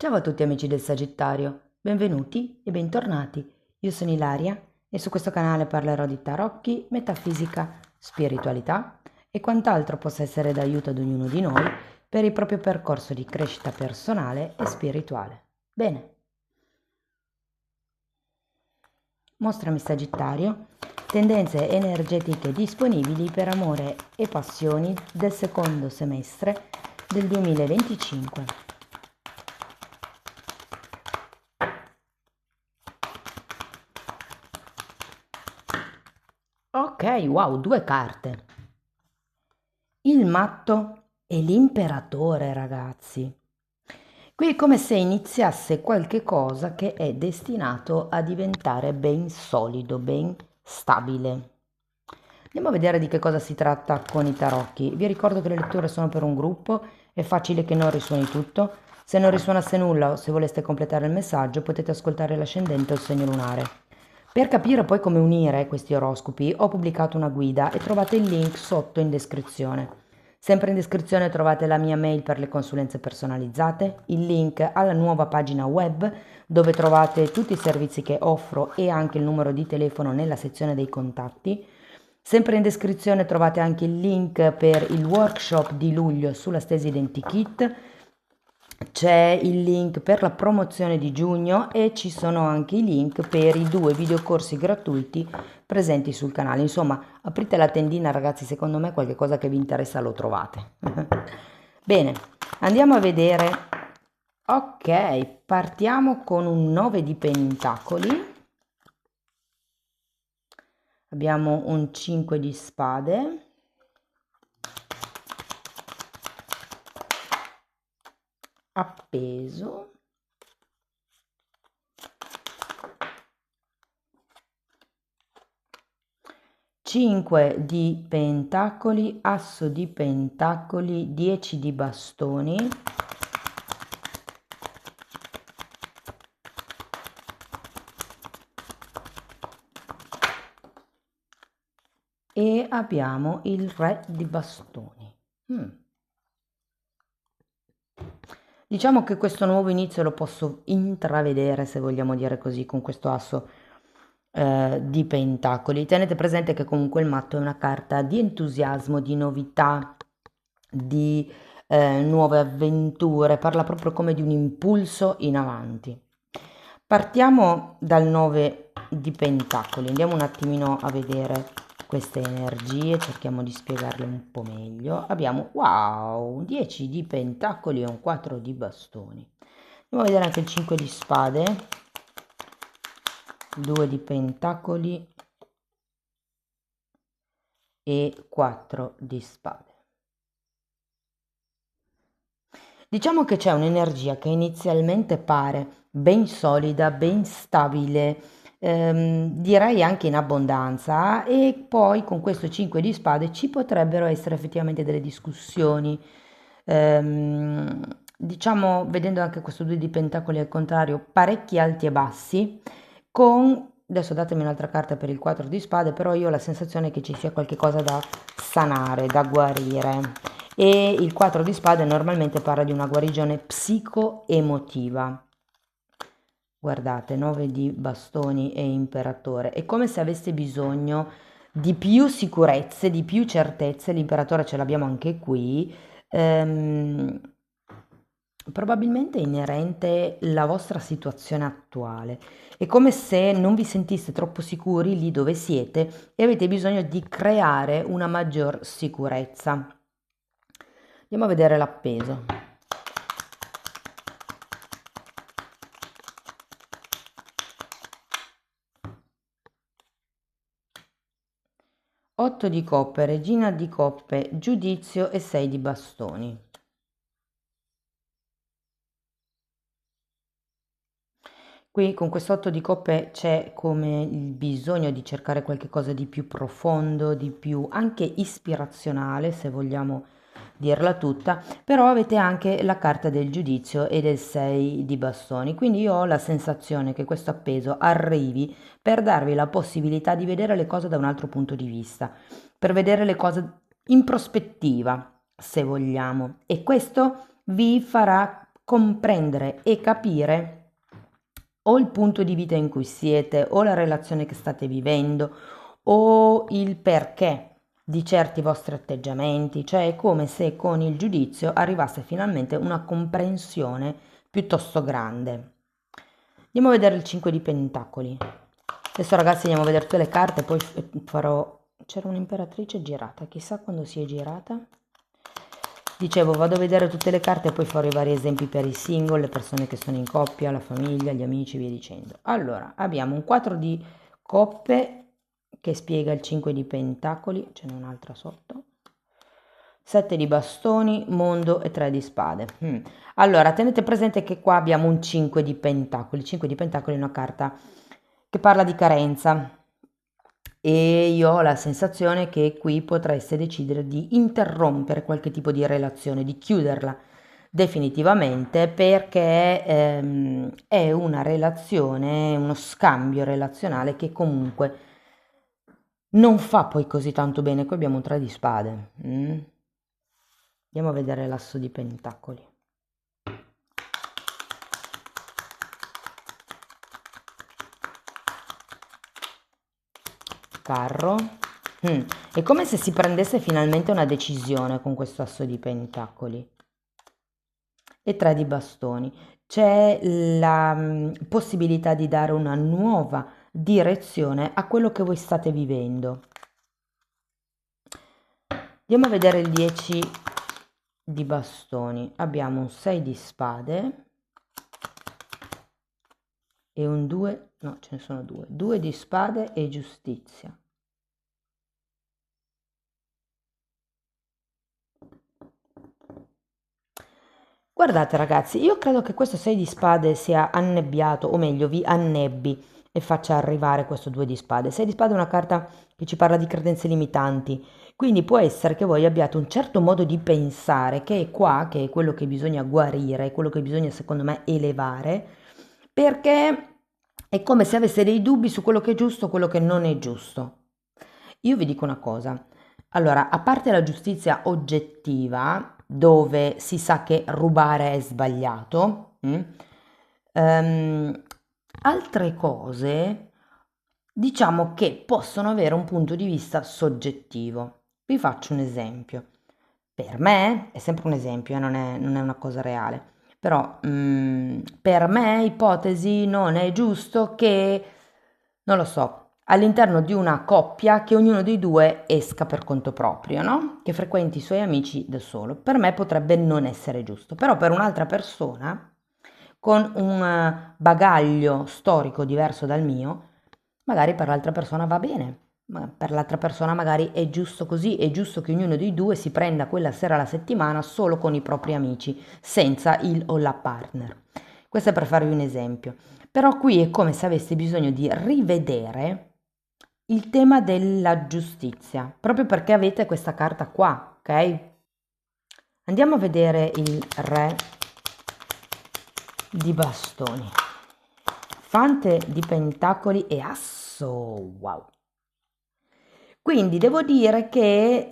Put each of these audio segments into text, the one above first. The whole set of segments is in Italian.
Ciao a tutti amici del Sagittario, benvenuti e bentornati. Io sono Ilaria e su questo canale parlerò di tarocchi, metafisica, spiritualità e quant'altro possa essere d'aiuto ad ognuno di noi per il proprio percorso di crescita personale e spirituale. Bene, mostrami Sagittario, tendenze energetiche disponibili per amore e passioni del secondo semestre del 2025. Ok, wow, due carte. Il matto e l'imperatore, ragazzi. Qui è come se iniziasse qualche cosa che è destinato a diventare ben solido, ben stabile. Andiamo a vedere di che cosa si tratta con i tarocchi. Vi ricordo che le letture sono per un gruppo, è facile che non risuoni tutto. Se non risuonasse nulla o se voleste completare il messaggio potete ascoltare l'ascendente o il segno lunare. Per capire poi come unire questi oroscopi ho pubblicato una guida e trovate il link sotto in descrizione. Sempre in descrizione trovate la mia mail per le consulenze personalizzate, il link alla nuova pagina web dove trovate tutti i servizi che offro e anche il numero di telefono nella sezione dei contatti. Sempre in descrizione trovate anche il link per il workshop di luglio sulla stesi identikit, c'è il link per la promozione di giugno e ci sono anche i link per i 2 videocorsi gratuiti presenti sul canale. Insomma, aprite la tendina ragazzi, secondo me qualche cosa che vi interessa lo trovate. Bene, andiamo a vedere. Ok, partiamo con un 9 di pentacoli. Abbiamo un 5 di spade, appeso, 5 di pentacoli, asso di pentacoli, 10 di bastoni, e abbiamo il re di bastoni. Diciamo che questo nuovo inizio lo posso intravedere, se vogliamo dire così, con questo asso di pentacoli. Tenete presente che comunque il matto è una carta di entusiasmo, di novità, di nuove avventure, parla proprio come di un impulso in avanti. Partiamo dal 9 di pentacoli, andiamo un attimino a vedere queste energie, cerchiamo di spiegarle un po' meglio. Abbiamo, wow, 10 di pentacoli e un 4 di bastoni. Andiamo a vedere anche il 5 di spade, 2 di pentacoli e 4 di spade. Diciamo che c'è un'energia che inizialmente pare ben solida, ben stabile, direi anche in abbondanza, e poi con questo 5 di spade ci potrebbero essere effettivamente delle discussioni. Diciamo, vedendo anche questo 2 di pentacoli al contrario, parecchi alti e bassi, con, adesso datemi un'altra carta per il 4 di spade, però io ho la sensazione che ci sia qualche cosa da sanare, da guarire. E il 4 di spade normalmente parla di una guarigione psico-emotiva. Guardate, 9 di bastoni e imperatore. È come se aveste bisogno di più sicurezze, di più certezze. L'imperatore ce l'abbiamo anche qui. Probabilmente è inerente alla vostra situazione attuale. È come se non vi sentiste troppo sicuri lì dove siete e avete bisogno di creare una maggior sicurezza. Andiamo a vedere l'appeso. Otto di coppe, regina di coppe, giudizio e 6 di bastoni. Qui con quest'otto di coppe c'è come il bisogno di cercare qualcosa di più profondo, di più anche ispirazionale, se vogliamo dirla tutta, però avete anche la carta del giudizio e del 6 di bastoni, quindi io ho la sensazione che questo appeso arrivi per darvi la possibilità di vedere le cose da un altro punto di vista, per vedere le cose in prospettiva, se vogliamo, e questo vi farà comprendere e capire o il punto di vita in cui siete, o la relazione che state vivendo, o il perché di certi vostri atteggiamenti, cioè è come se con il giudizio arrivasse finalmente una comprensione piuttosto grande. Andiamo a vedere il 5 di Pentacoli. Adesso ragazzi andiamo a vedere tutte le carte, poi farò... C'era un'imperatrice girata, chissà quando si è girata. Dicevo, vado a vedere tutte le carte e poi farò i vari esempi per i single, le persone che sono in coppia, la famiglia, gli amici, via dicendo. Allora, abbiamo un 4 di coppe che spiega il 5 di pentacoli, ce n'è un'altra sotto. 7 di bastoni, mondo e 3 di spade. Allora, tenete presente che qua abbiamo un 5 di pentacoli. Il 5 di pentacoli è una carta che parla di carenza. E io ho la sensazione che qui potreste decidere di interrompere qualche tipo di relazione, di chiuderla definitivamente perché è una relazione, uno scambio relazionale che comunque non fa poi così tanto bene. Qui abbiamo un 3 di spade. Andiamo a vedere l'asso di pentacoli. Carro. È come se si prendesse finalmente una decisione con questo asso di pentacoli. E 3 di bastoni. C'è la possibilità di dare una nuova direzione a quello che voi state vivendo. Andiamo a vedere il 10 di bastoni. Abbiamo un 6 di spade e un 2, no, ce ne sono due. 2 di spade e giustizia. Guardate ragazzi, io credo che questo 6 di spade sia annebbiato, o meglio vi annebbi e faccia arrivare questo 2 di spade. 6 di spade è una carta che ci parla di credenze limitanti, quindi può essere che voi abbiate un certo modo di pensare che è qua, che è quello che bisogna guarire, quello che bisogna secondo me elevare, perché è come se avesse dei dubbi su quello che è giusto, quello che non è giusto. Io vi dico una cosa, allora, a parte la giustizia oggettiva, dove si sa che rubare è sbagliato, altre cose diciamo che possono avere un punto di vista soggettivo. Vi faccio un esempio. Per me, è sempre un esempio, non è una cosa reale, però per me, ipotesi, non è giusto che, non lo so, all'interno di una coppia che ognuno dei due esca per conto proprio, no? Che frequenti i suoi amici da solo. Per me potrebbe non essere giusto, però per un'altra persona con un bagaglio storico diverso dal mio, magari per l'altra persona va bene, ma per l'altra persona magari è giusto così, è giusto che ognuno dei due si prenda quella sera alla settimana solo con i propri amici, senza il o la partner. Questo è per farvi un esempio. Però qui è come se avessi bisogno di rivedere il tema della giustizia, proprio perché avete questa carta qua, ok? Andiamo a vedere il re di bastoni, fante di pentacoli e asso, wow. Quindi devo dire che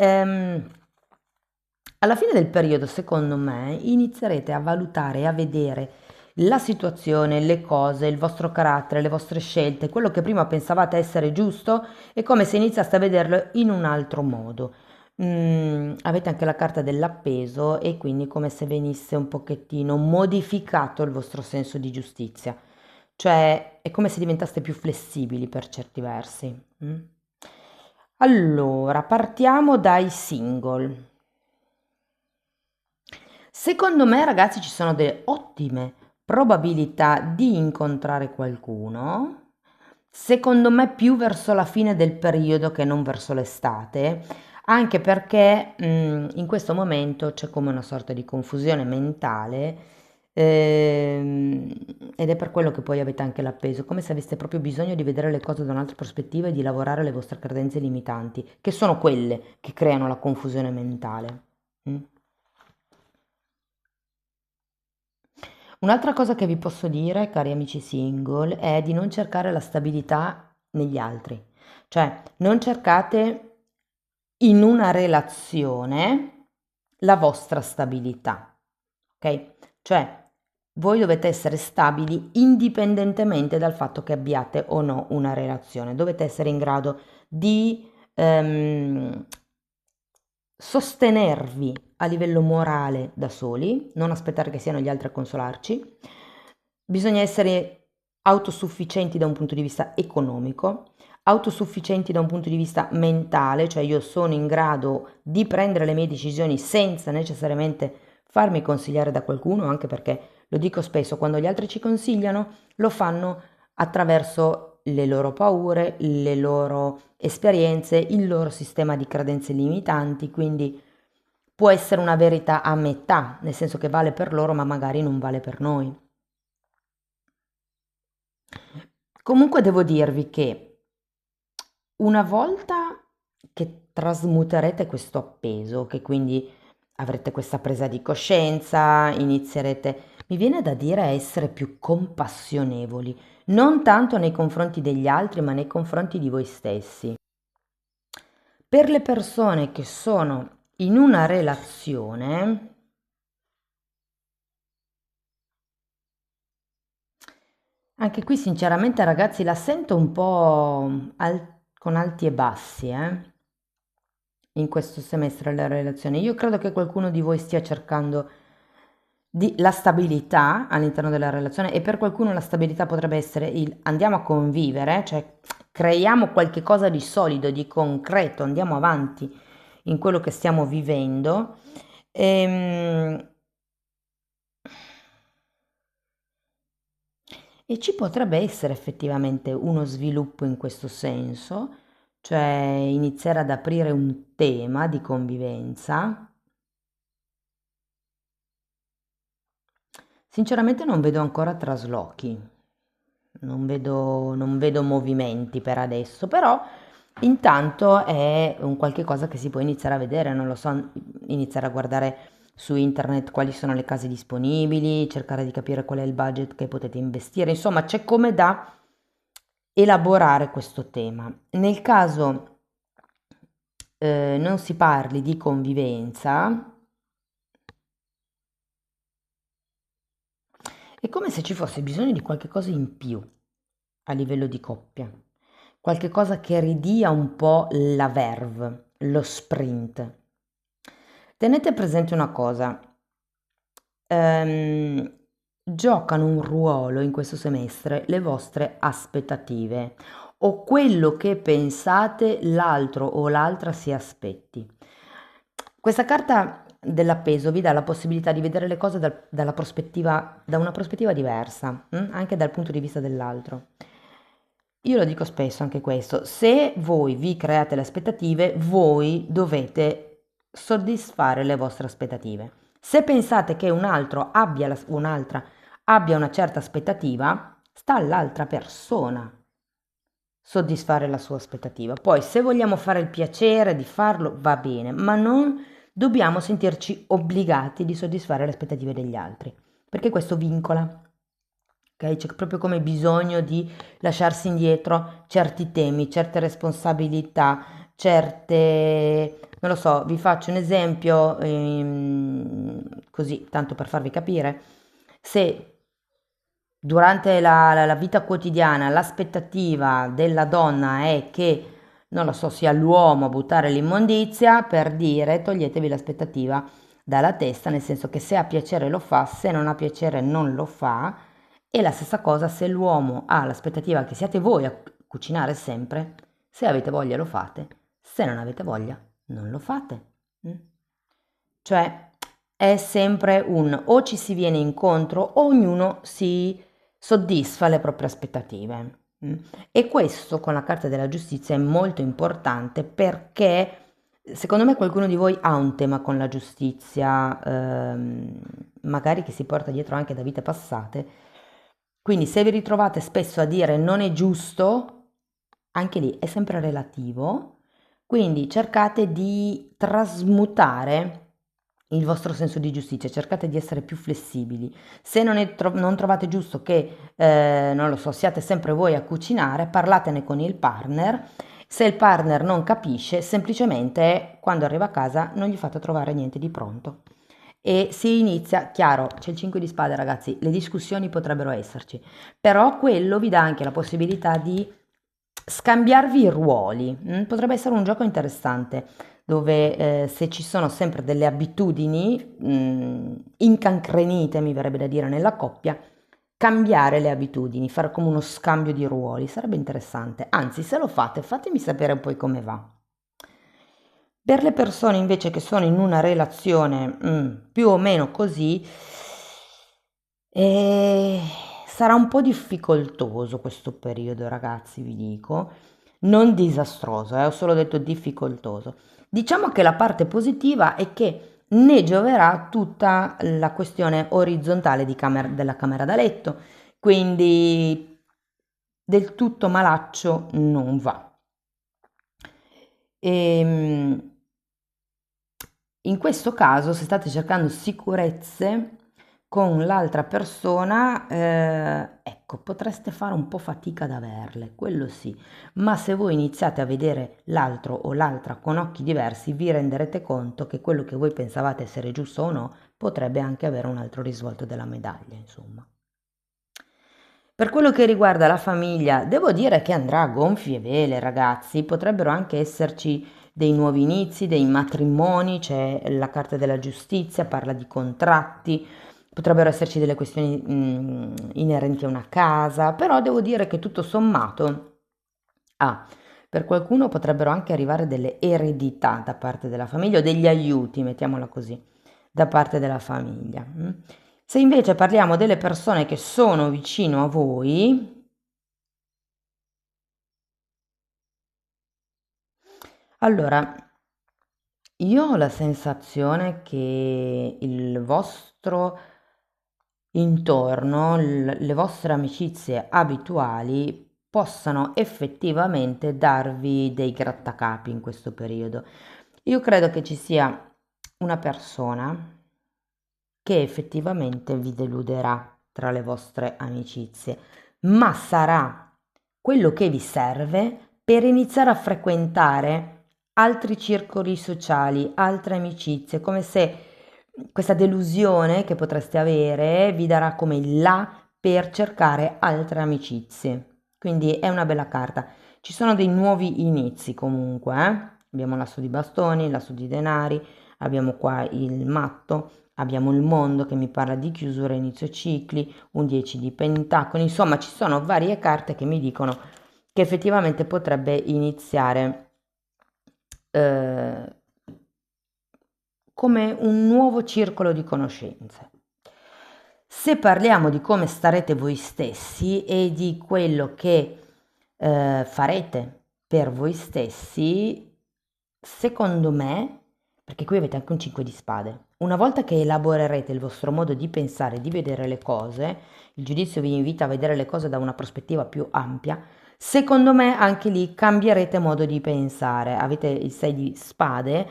alla fine del periodo, secondo me, inizierete a valutare e a vedere la situazione, le cose, il vostro carattere, le vostre scelte, quello che prima pensavate essere giusto, è come se iniziaste a vederlo in un altro modo. Avete anche la carta dell'appeso e quindi come se venisse un pochettino modificato il vostro senso di giustizia, cioè è come se diventaste più flessibili per certi versi. Allora, partiamo dai single. Secondo me, ragazzi, ci sono delle ottime probabilità di incontrare qualcuno. Secondo me più verso la fine del periodo che non verso l'estate, anche perché in questo momento c'è come una sorta di confusione mentale ed è per quello che poi avete anche l'appeso, come se aveste proprio bisogno di vedere le cose da un'altra prospettiva e di lavorare le vostre credenze limitanti, che sono quelle che creano la confusione mentale. Un'altra cosa che vi posso dire, cari amici single, è di non cercare la stabilità negli altri. Cioè, non cercate in una relazione la vostra stabilità, ok? Cioè, voi dovete essere stabili indipendentemente dal fatto che abbiate o no una relazione. Dovete essere in grado di sostenervi a livello morale da soli, non aspettare che siano gli altri a consolarci. Bisogna essere autosufficienti da un punto di vista economico, autosufficienti da un punto di vista mentale, cioè io sono in grado di prendere le mie decisioni senza necessariamente farmi consigliare da qualcuno, anche perché lo dico spesso, quando gli altri ci consigliano, lo fanno attraverso le loro paure, le loro esperienze, il loro sistema di credenze limitanti, quindi può essere una verità a metà, nel senso che vale per loro, ma magari non vale per noi. Comunque devo dirvi che una volta che trasmuterete questo appeso, che quindi avrete questa presa di coscienza, inizierete, mi viene da dire, a essere più compassionevoli, non tanto nei confronti degli altri, ma nei confronti di voi stessi. Per le persone che sono in una relazione, anche qui sinceramente ragazzi la sento un po' con alti e bassi, in questo semestre la relazione. Io credo che qualcuno di voi stia cercando la stabilità all'interno della relazione, e per qualcuno la stabilità potrebbe essere il andiamo a convivere, cioè creiamo qualche cosa di solido, di concreto, andiamo avanti in quello che stiamo vivendo. Ehm, E ci potrebbe essere effettivamente uno sviluppo in questo senso, cioè iniziare ad aprire un tema di convivenza. Sinceramente non vedo ancora traslochi, non vedo movimenti per adesso, però intanto è un qualche cosa che si può iniziare a vedere, non lo so, iniziare a guardare su internet quali sono le case disponibili, cercare di capire qual è il budget che potete investire, insomma c'è come da elaborare questo tema. Nel caso non si parli di convivenza, è come se ci fosse bisogno di qualche cosa in più a livello di coppia, qualche cosa che ridia un po' la verve, lo sprint. Tenete presente una cosa, ehm, giocano un ruolo in questo semestre le vostre aspettative o quello che pensate l'altro o l'altra si aspetti. Questa carta dell'appeso vi dà la possibilità di vedere le cose da una prospettiva diversa, anche dal punto di vista dell'altro. Io lo dico spesso anche questo, se voi vi create le aspettative, voi dovete soddisfare le vostre aspettative. Se pensate che un altro abbia un'altra abbia una certa aspettativa, sta all'altra persona soddisfare la sua aspettativa. Poi se vogliamo fare il piacere di farlo va bene, ma non dobbiamo sentirci obbligati di soddisfare le aspettative degli altri, perché questo vincola. Ok? C'è proprio come bisogno di lasciarsi indietro certi temi, certe responsabilità, certe, non lo so, vi faccio un esempio, così, tanto per farvi capire. Se durante la vita quotidiana l'aspettativa della donna è che, non lo so, sia l'uomo a buttare l'immondizia, per dire, toglietevi l'aspettativa dalla testa, nel senso che se ha piacere lo fa, se non ha piacere non lo fa, e la stessa cosa se l'uomo ha l'aspettativa che siate voi a cucinare sempre, se avete voglia lo fate, se non avete voglia non lo fate. Mm? Cioè è sempre un o ci si viene incontro o ognuno si soddisfa le proprie aspettative. E questo con la Carta della Giustizia è molto importante perché secondo me qualcuno di voi ha un tema con la giustizia, magari che si porta dietro anche da vite passate. Quindi se vi ritrovate spesso a dire non è giusto, anche lì è sempre relativo, quindi cercate di trasmutare il vostro senso di giustizia, cercate di essere più flessibili. Se non trovate giusto che, non lo so, siate sempre voi a cucinare, parlatene con il partner. Se il partner non capisce, semplicemente quando arriva a casa non gli fate trovare niente di pronto e si inizia, chiaro, c'è il 5 di spade ragazzi, le discussioni potrebbero esserci, però quello vi dà anche la possibilità di scambiarvi i ruoli, potrebbe essere un gioco interessante dove se ci sono sempre delle abitudini incancrenite, mi verrebbe da dire, nella coppia, cambiare le abitudini, fare come uno scambio di ruoli, sarebbe interessante. Anzi, se lo fate, fatemi sapere poi come va. Per le persone invece che sono in una relazione più o meno così, eh, sarà un po' difficoltoso questo periodo, ragazzi, vi dico. Non disastroso, ho solo detto difficoltoso. Diciamo che la parte positiva è che ne gioverà tutta la questione orizzontale della camera da letto, quindi del tutto malaccio non va. In questo caso, se state cercando sicurezze con l'altra persona, ecco, potreste fare un po' fatica ad averle, quello sì, ma se voi iniziate a vedere l'altro o l'altra con occhi diversi, vi renderete conto che quello che voi pensavate essere giusto o no potrebbe anche avere un altro risvolto della medaglia, insomma. Per quello che riguarda la famiglia, devo dire che andrà a gonfie vele, ragazzi. Potrebbero anche esserci dei nuovi inizi, dei matrimoni, c'è la carta della giustizia, parla di contratti, potrebbero esserci delle questioni inerenti a una casa, però devo dire che tutto sommato, per qualcuno potrebbero anche arrivare delle eredità da parte della famiglia o degli aiuti, mettiamola così, da parte della famiglia. Se invece parliamo delle persone che sono vicino a voi, allora io ho la sensazione che il vostro intorno, le vostre amicizie abituali possano effettivamente darvi dei grattacapi in questo periodo. Io credo che ci sia una persona che effettivamente vi deluderà tra le vostre amicizie, ma sarà quello che vi serve per iniziare a frequentare altri circoli sociali, altre amicizie, come se questa delusione che potreste avere vi darà come il là per cercare altre amicizie. Quindi è una bella carta. Ci sono dei nuovi inizi comunque, eh? Abbiamo l'asso di bastoni, l'asso di denari, abbiamo qua il matto, abbiamo il mondo che mi parla di chiusura, inizio cicli, un 10 di pentacoli, insomma ci sono varie carte che mi dicono che effettivamente potrebbe iniziare eh, come un nuovo circolo di conoscenze. Se parliamo di come starete voi stessi e di quello che farete per voi stessi, secondo me, perché qui avete anche un 5 di spade, una volta che elaborerete il vostro modo di pensare, di vedere le cose, il giudizio vi invita a vedere le cose da una prospettiva più ampia, secondo me anche lì cambierete modo di pensare. Avete il 6 di spade,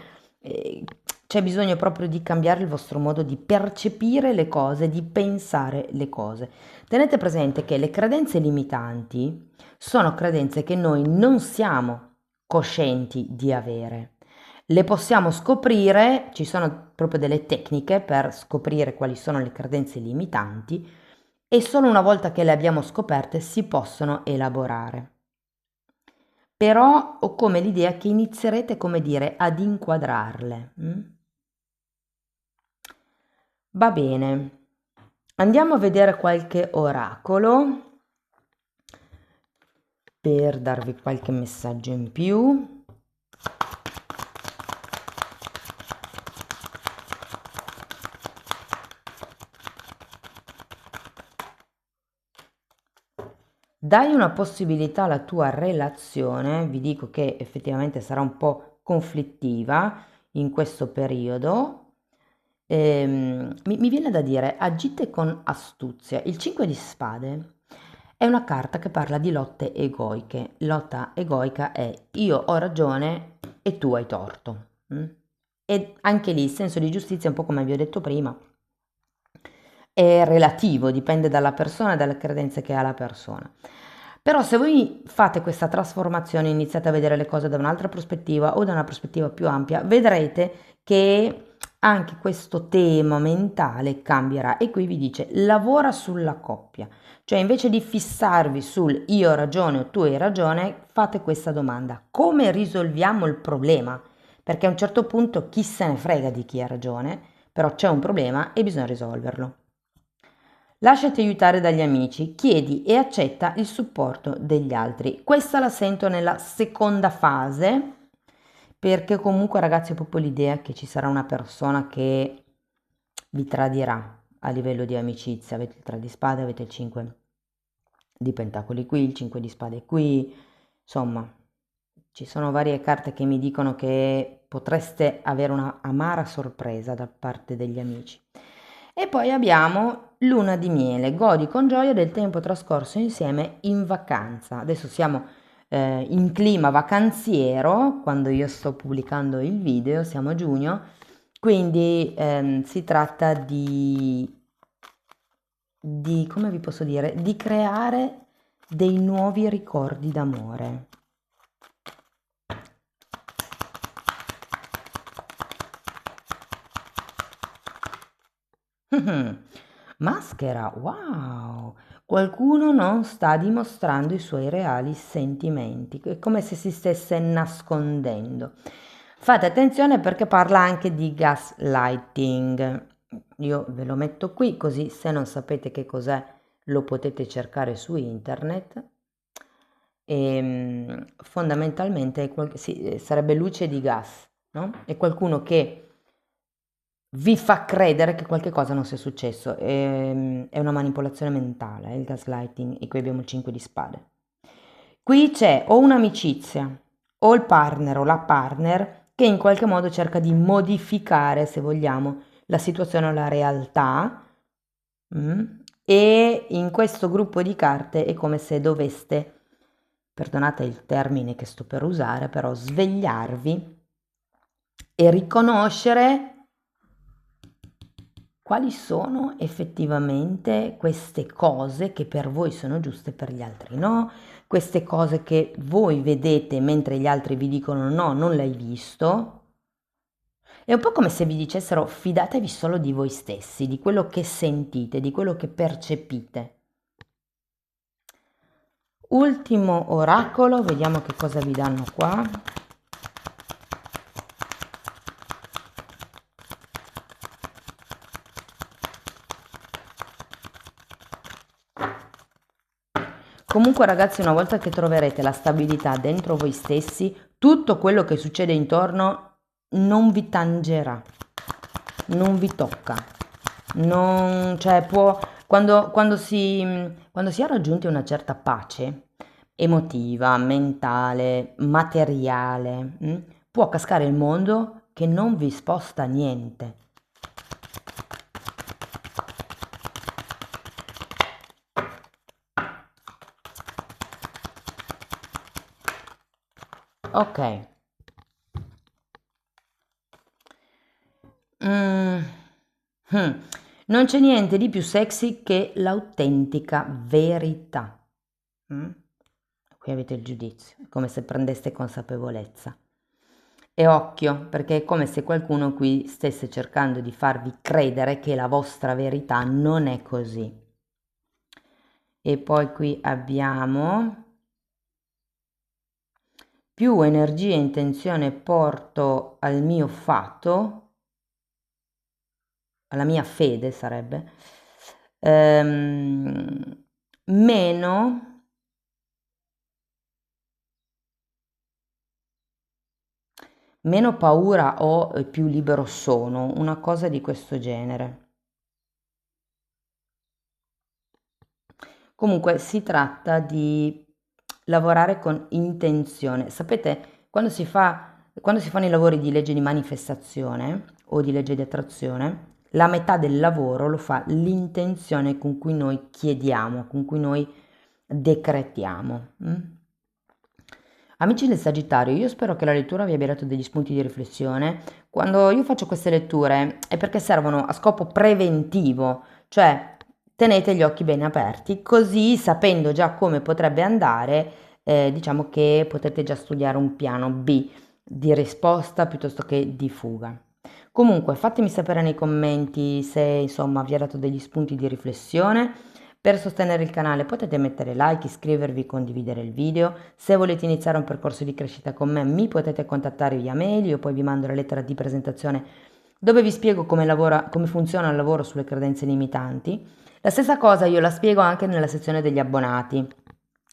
c'è bisogno proprio di cambiare il vostro modo di percepire le cose, di pensare le cose. Tenete presente che le credenze limitanti sono credenze che noi non siamo coscienti di avere. Le possiamo scoprire, ci sono proprio delle tecniche per scoprire quali sono le credenze limitanti e solo una volta che le abbiamo scoperte si possono elaborare. Però ho come l'idea che inizierete, come dire, ad inquadrarle. Va bene, andiamo a vedere qualche oracolo per darvi qualche messaggio in più. Dai una possibilità alla tua relazione, vi dico che effettivamente sarà un po' conflittiva in questo periodo. Mi viene da dire, agite con astuzia. Il 5 di spade è una carta che parla di lotte egoiche. Lotta egoica è io ho ragione e tu hai torto. E anche lì il senso di giustizia, un po' come vi ho detto prima, è relativo, dipende dalla persona e dalle credenze che ha la persona. Però se voi fate questa trasformazione, iniziate a vedere le cose da un'altra prospettiva o da una prospettiva più ampia, vedrete che anche questo tema mentale cambierà e qui vi dice lavora sulla coppia, cioè invece di fissarvi sul io ho ragione o tu hai ragione, fate questa domanda: come risolviamo il problema? Perché a un certo punto chi se ne frega di chi ha ragione, però c'è un problema e bisogna risolverlo. Lasciati aiutare dagli amici, chiedi e accetta il supporto degli altri. Questa la sento nella seconda fase, perché comunque ragazzi ho proprio l'idea che ci sarà una persona che vi tradirà a livello di amicizia. Avete il 3 di spade, avete il 5 di pentacoli qui, il 5 di spade qui, insomma ci sono varie carte che mi dicono che potreste avere una amara sorpresa da parte degli amici. E poi abbiamo luna di miele, godi con gioia del tempo trascorso insieme in vacanza. Adesso siamo in clima vacanziero, quando io sto pubblicando il video, siamo a giugno, quindi si tratta come vi posso dire, di creare dei nuovi ricordi d'amore. Maschera, wow! Qualcuno non sta dimostrando i suoi reali sentimenti, è come se si stesse nascondendo. Fate attenzione perché parla anche di gaslighting. Io ve lo metto qui così se non sapete che cos'è lo potete cercare su internet. E, fondamentalmente sì, sarebbe luce di gas, no? È qualcuno che vi fa credere che qualche cosa non sia successo, è una manipolazione mentale, il gaslighting, e qui abbiamo il 5 di spade. Qui c'è o un'amicizia o il partner o la partner che in qualche modo cerca di modificare, se vogliamo, la situazione o la realtà, e in questo gruppo di carte è come se doveste, perdonate il termine che sto per usare, però svegliarvi e riconoscere quali sono effettivamente queste cose che per voi sono giuste, per gli altri no, queste cose che voi vedete mentre gli altri vi dicono no, non l'hai visto. È un po' come se vi dicessero fidatevi solo di voi stessi, di quello che sentite, di quello che percepite. Ultimo oracolo, vediamo che cosa vi danno qua. Comunque ragazzi, una volta che troverete la stabilità dentro voi stessi, tutto quello che succede intorno non vi tangerà, non vi tocca. Non, cioè quando si è raggiunti una certa pace emotiva, mentale, materiale, può cascare il mondo che non vi sposta niente. Ok. Mm. Hmm. Non c'è niente di più sexy che l'autentica verità. Mm? Qui avete il giudizio, è come se prendeste consapevolezza. E occhio, perché è come se qualcuno qui stesse cercando di farvi credere che la vostra verità non è così. E poi qui abbiamo più energia e intenzione porto al mio fatto, alla mia fede sarebbe, meno meno paura ho e più libero sono, una cosa di questo genere. Comunque si tratta di lavorare con intenzione. Sapete, quando si fanno i lavori di legge di manifestazione o di legge di attrazione, la metà del lavoro lo fa l'intenzione con cui noi chiediamo, con cui noi decretiamo. Amici del Sagittario, io spero che la lettura vi abbia dato degli spunti di riflessione. Quando io faccio queste letture è perché servono a scopo preventivo, cioè tenete gli occhi bene aperti, così sapendo già come potrebbe andare, diciamo che potete già studiare un piano B di risposta piuttosto che di fuga. Comunque, fatemi sapere nei commenti se insomma vi ha dato degli spunti di riflessione. Per sostenere il canale potete mettere like, iscrivervi, condividere il video. Se volete iniziare un percorso di crescita con me, mi potete contattare via mail, io poi vi mando la lettera di presentazione dove vi spiego come funziona il lavoro sulle credenze limitanti. La stessa cosa io la spiego anche nella sezione degli abbonati.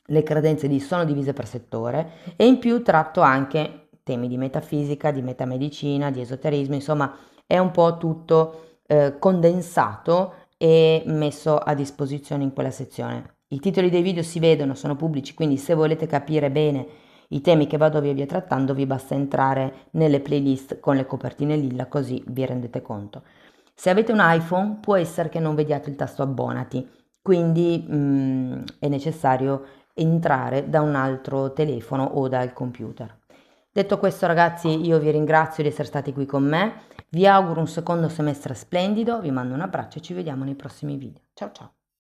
Le credenze sono divise per settore e in più tratto anche temi di metafisica, di metamedicina, di esoterismo, insomma è un po' tutto condensato e messo a disposizione in quella sezione. I titoli dei video si vedono, sono pubblici, quindi se volete capire bene i temi che vado via via trattando vi basta entrare nelle playlist con le copertine lilla, così vi rendete conto. Se avete un iPhone può essere che non vediate il tasto abbonati, quindi è necessario entrare da un altro telefono o dal computer. Detto questo ragazzi, io vi ringrazio di essere stati qui con me, vi auguro un secondo semestre splendido, vi mando un abbraccio e ci vediamo nei prossimi video. Ciao ciao!